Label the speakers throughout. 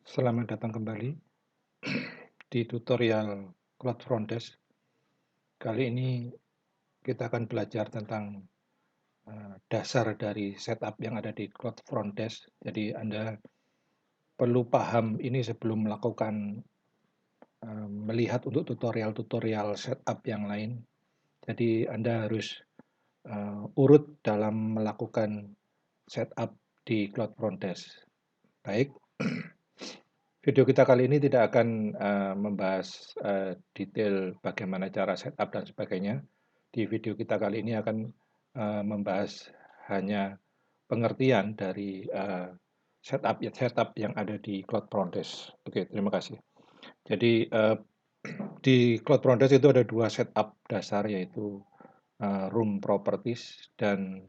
Speaker 1: Selamat datang kembali di tutorial Cloud Front Desk. Kali ini kita akan belajar tentang dasar dari setup yang ada di Cloud Front Desk. Jadi Anda perlu paham ini sebelum melakukan melihat untuk tutorial-tutorial setup yang lain. Jadi Anda harus urut dalam melakukan setup di Cloud Front Desk. Baik. Video kita kali ini tidak akan membahas detail bagaimana cara setup dan sebagainya. Di video kita kali ini akan membahas hanya pengertian dari setup yang ada di Cloud Front Desk. Oke, terima kasih. Jadi di Cloud Front Desk itu ada dua setup dasar, yaitu room properties dan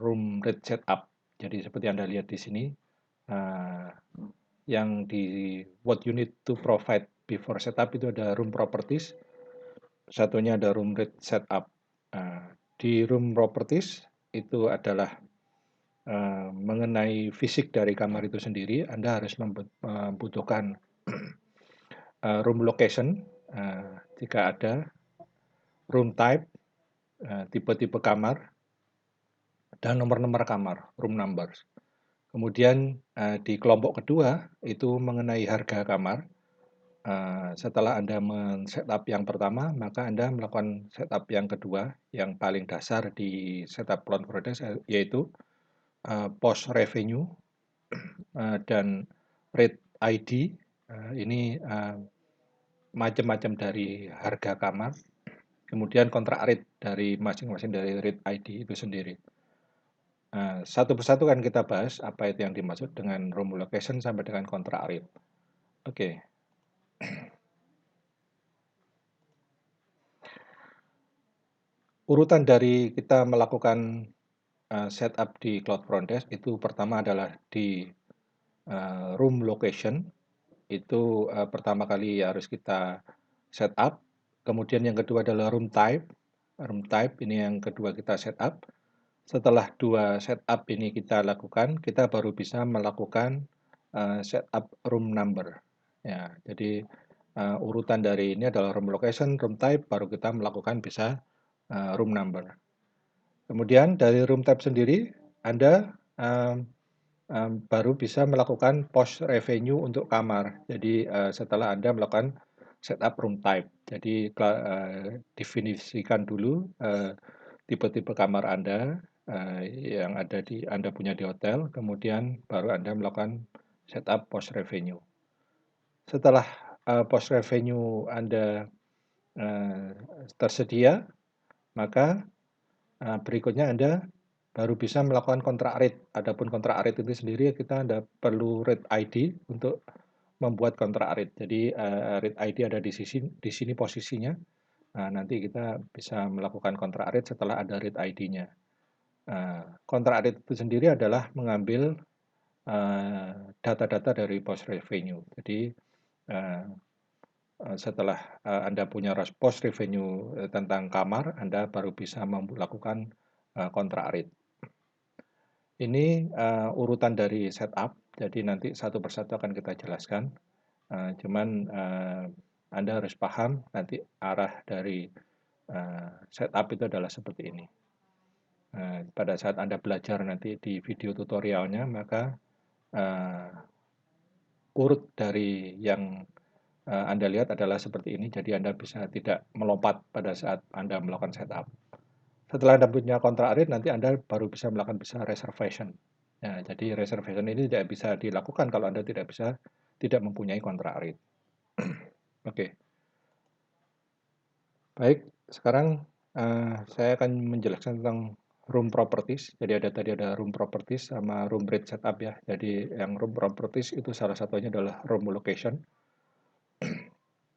Speaker 1: room rate setup. Jadi seperti Anda lihat di sini, yang di what you need to provide before setup itu ada room properties, satunya ada room rate setup. Di room properties itu adalah mengenai fisik dari kamar itu sendiri. Anda harus membutuhkan room location jika ada, room type, tipe-tipe kamar, dan nomor-nomor kamar, room numbers. Kemudian di kelompok kedua itu mengenai harga kamar. Setelah Anda men-setup yang pertama, maka Anda melakukan setup yang kedua, yang paling dasar di setup Cloud Front Desk, yaitu post revenue dan rate ID. Ini macam-macam dari harga kamar. Kemudian kontrak rate dari masing-masing dari rate ID itu sendiri. Satu persatu kan kita bahas apa itu yang dimaksud dengan room location sampai dengan kontrak rate. Oke. Urutan dari kita melakukan setup di Cloud Front Desk itu pertama adalah di room location. Itu pertama kali harus kita setup. Kemudian yang kedua adalah room type. Room type ini yang kedua kita setup. Setelah dua setup ini kita lakukan, kita baru bisa melakukan setup room number. Ya, jadi urutan dari ini adalah room location, room type, baru kita melakukan bisa room number. Kemudian dari room type sendiri, Anda baru bisa melakukan post revenue untuk kamar. Jadi setelah Anda melakukan setup room type, jadi definisikan dulu tipe-tipe kamar Anda yang ada di Anda punya di hotel, kemudian baru Anda melakukan setup post revenue. Setelah post revenue Anda tersedia, maka berikutnya Anda baru bisa melakukan kontrak rate. Adapun kontrak rate itu sendiri kita perlu rate ID untuk membuat kontrak rate. Jadi rate ID ada di sini posisinya. Nanti kita bisa melakukan kontrak rate setelah ada rate ID-nya. Kontrak rate itu sendiri adalah mengambil data-data dari post revenue. Jadi setelah Anda punya post revenue tentang kamar, Anda baru bisa melakukan kontrak rate. Ini urutan dari setup, jadi nanti satu persatu akan kita jelaskan. Cuman Anda harus paham nanti arah dari setup itu adalah seperti ini. Pada saat Anda belajar nanti di video tutorialnya, maka urut dari yang Anda lihat adalah seperti ini, jadi Anda bisa tidak melompat pada saat Anda melakukan setup. Setelah Anda punya kontrak rate, nanti Anda baru bisa melakukan reservation. Ya, jadi reservation ini tidak bisa dilakukan kalau Anda tidak mempunyai kontrak rate. Oke. Baik, sekarang saya akan menjelaskan tentang room properties. Jadi tadi ada room properties sama room rate setup ya. Jadi yang room properties itu salah satunya adalah room location.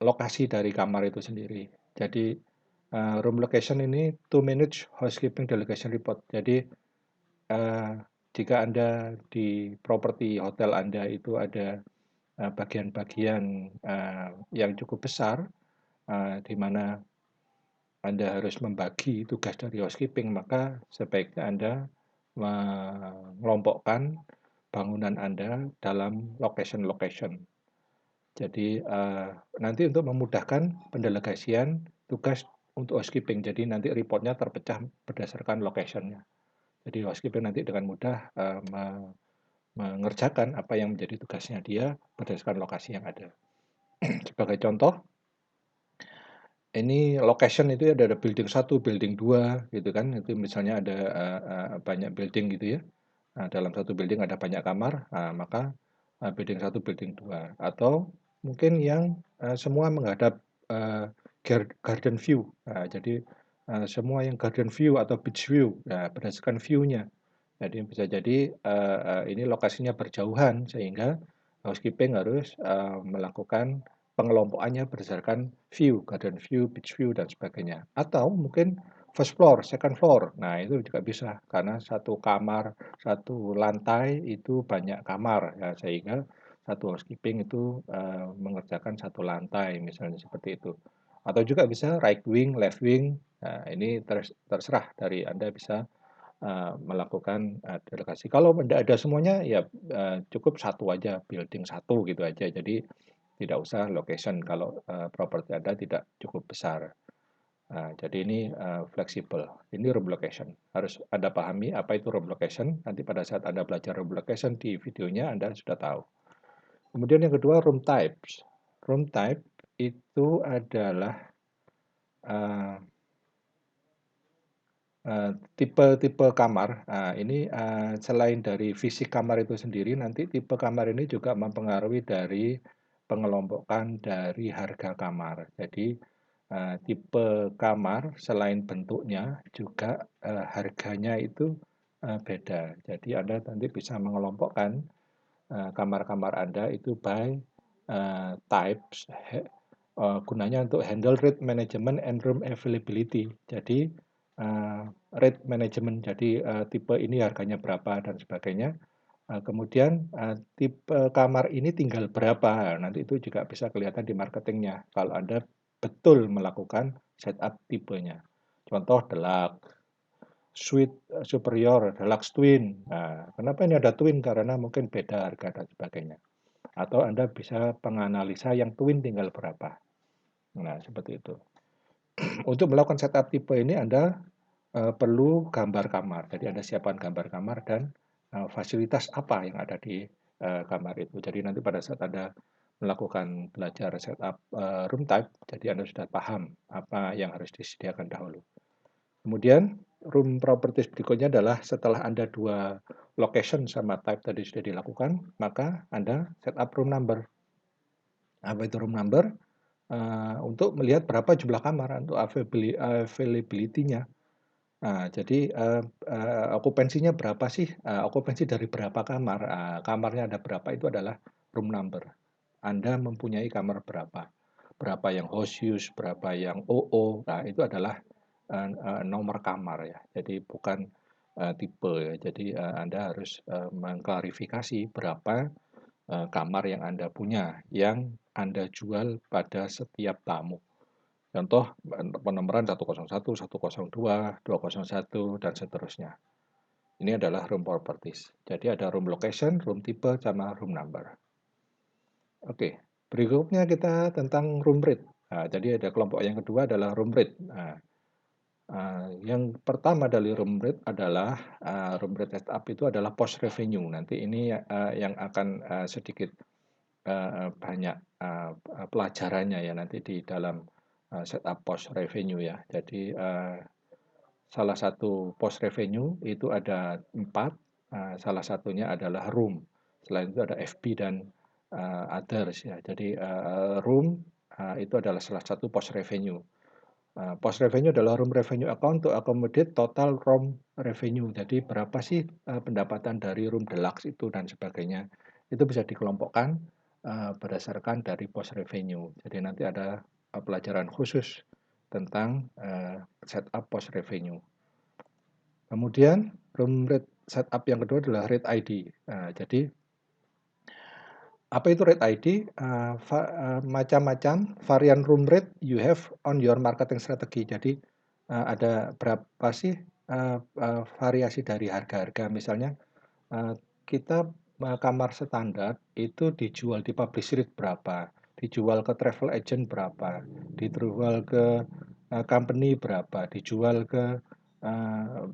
Speaker 1: Lokasi dari kamar itu sendiri. Jadi room location ini to manage housekeeping delegation report. Jadi jika Anda di properti hotel Anda itu ada bagian-bagian yang cukup besar, di mana Anda harus membagi tugas dari housekeeping, maka sebaiknya Anda mengelompokkan bangunan Anda dalam location-location. Jadi nanti untuk memudahkan pendelegasian tugas untuk housekeeping. Jadi nanti reportnya terpecah berdasarkan location-nya. Jadi housekeeping nanti dengan mudah mengerjakan apa yang menjadi tugasnya dia berdasarkan lokasi yang ada. Sebagai contoh, ini location itu ada building 1, building 2 gitu kan. Itu misalnya ada banyak building gitu ya. Nah, dalam satu building ada banyak kamar, maka building 1, building 2. Atau mungkin yang semua menghadap garden view. Nah, jadi semua yang garden view atau beach view, berdasarkan view-nya. Jadi bisa jadi ini lokasinya berjauhan sehingga housekeeping harus melakukan pengelompokannya berdasarkan view, garden view, beach view dan sebagainya. Atau mungkin first floor, second floor. Nah, itu juga bisa karena satu kamar, satu lantai itu banyak kamar ya, sehingga satu housekeeping itu mengerjakan satu lantai misalnya seperti itu. Atau juga bisa right wing, left wing. Nah, ini terserah dari Anda bisa melakukan delegasi. Kalau tidak ada semuanya ya cukup satu aja, building satu gitu aja. Jadi tidak usah location kalau properti Anda tidak cukup besar. Jadi ini fleksibel. Ini room location. Harus Anda pahami apa itu room location. Nanti pada saat Anda belajar room location di videonya Anda sudah tahu. Kemudian yang kedua room types. Room type itu adalah tipe-tipe kamar. Ini selain dari fisik kamar itu sendiri, nanti tipe kamar ini juga mempengaruhi dari pengelompokan dari harga kamar. Jadi tipe kamar selain bentuknya juga harganya itu beda. Jadi Anda nanti bisa mengelompokkan kamar-kamar Anda itu by types gunanya untuk handle rate management and room availability. Jadi rate management, jadi tipe ini harganya berapa dan sebagainya. Kemudian tipe kamar ini tinggal berapa, nanti itu juga bisa kelihatan di marketingnya kalau Anda betul melakukan setup tipenya. Contoh deluxe, suite superior, deluxe twin. Nah, kenapa ini ada twin? Karena mungkin beda harga dan sebagainya. Atau Anda bisa penganalisa yang twin tinggal berapa. Nah, seperti itu. Untuk melakukan setup tipe ini Anda perlu gambar kamar. Jadi Anda siapkan gambar kamar dan fasilitas apa yang ada di kamar itu. Jadi nanti pada saat Anda melakukan belajar setup room type, jadi Anda sudah paham apa yang harus disediakan dahulu. Kemudian room properties berikutnya adalah setelah Anda dua location sama type tadi sudah dilakukan, maka Anda setup room number. Apa itu room number? Untuk melihat berapa jumlah kamar untuk availability-nya. Nah, jadi okupansinya berapa sih? Okupansi dari berapa kamar? Kamarnya ada berapa itu adalah room number. Anda mempunyai kamar berapa? Berapa yang host use, berapa yang OO. Nah, itu adalah nomor kamar ya. Jadi bukan tipe ya. Jadi Anda harus mengklarifikasi berapa kamar yang Anda punya yang Anda jual pada setiap tamu. Contoh penomoran 101, 102, 201, dan seterusnya. Ini adalah room properties. Jadi ada room location, room type, sama room number. Oke, berikutnya kita tentang room rate. Jadi ada kelompok yang kedua adalah room rate. Yang pertama dari room rate adalah room rate setup itu adalah post revenue. Nanti ini yang akan sedikit banyak pelajarannya ya nanti di dalam setup post revenue ya. Jadi salah satu post revenue itu ada 4, salah satunya adalah room. Selain itu ada FB dan others ya. Jadi room itu adalah salah satu post revenue. Post revenue adalah room revenue account to accommodate total room revenue. Jadi berapa sih pendapatan dari room deluxe itu dan sebagainya. Itu bisa dikelompokkan berdasarkan dari post revenue. Jadi nanti ada pelajaran khusus tentang setup post revenue. Kemudian room rate setup yang kedua adalah rate ID. Jadi apa itu rate ID? Macam-macam varian room rate you have on your marketing strategy. Jadi ada berapa sih variasi dari harga-harga. Misalnya kita kamar standar itu dijual di publish rate berapa, dijual ke travel agent berapa, dijual ke company berapa, dijual ke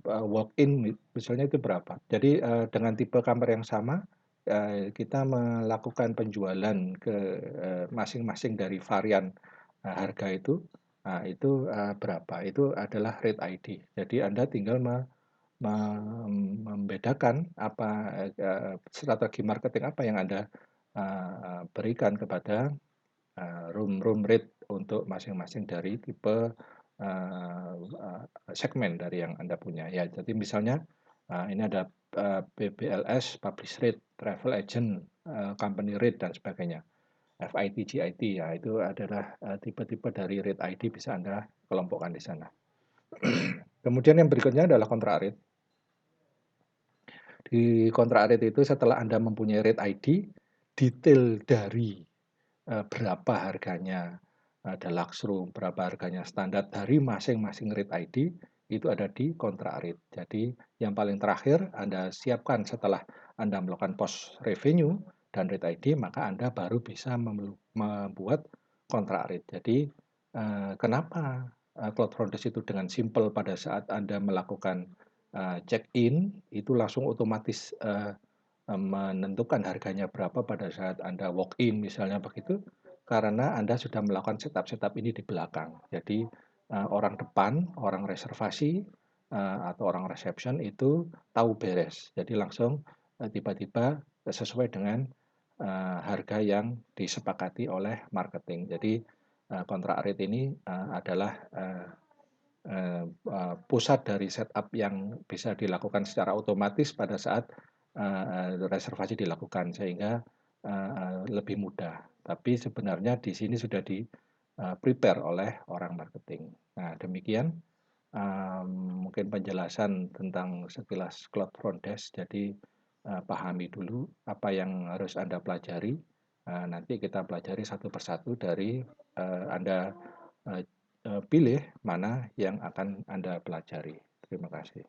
Speaker 1: walk-in misalnya itu berapa. Jadi dengan tipe kamar yang sama kita melakukan penjualan ke masing-masing dari varian harga itu. Nah, itu berapa? Itu adalah rate ID. Jadi Anda tinggal membedakan apa strategi marketing apa yang Anda berikan kepada room rate untuk masing-masing dari tipe segmen dari yang Anda punya. Ya, jadi misalnya ini ada PBLS, publish rate, travel agent, company rate dan sebagainya. FIT, GIT ya itu adalah tipe-tipe dari rate ID bisa Anda kelompokkan di sana. Kemudian yang berikutnya adalah kontrak rate. Di kontrak rate itu setelah Anda mempunyai rate ID, detail dari berapa harganya deluxe room, berapa harganya standar dari masing-masing rate ID itu ada di kontrak rate. Jadi yang paling terakhir Anda siapkan setelah Anda melakukan post revenue dan rate ID, maka Anda baru bisa membuat kontrak rate. Jadi kenapa Cloud Frontiers itu dengan simple pada saat Anda melakukan check-in itu langsung otomatis menentukan harganya berapa pada saat Anda walk-in misalnya begitu, karena Anda sudah melakukan setup ini di belakang. Jadi orang depan, orang reservasi atau orang reception itu tahu beres. Jadi langsung tiba-tiba sesuai dengan harga yang disepakati oleh marketing. Jadi kontrak rate ini adalah pusat dari setup yang bisa dilakukan secara otomatis pada saat reservasi dilakukan sehingga lebih mudah. Tapi sebenarnya di sini sudah di prepare oleh orang marketing. Nah, demikian mungkin penjelasan tentang sekilas Cloud Front Desk. Jadi pahami dulu apa yang harus Anda pelajari. Nanti kita pelajari satu persatu dari Anda pilih mana yang akan Anda pelajari. Terima kasih.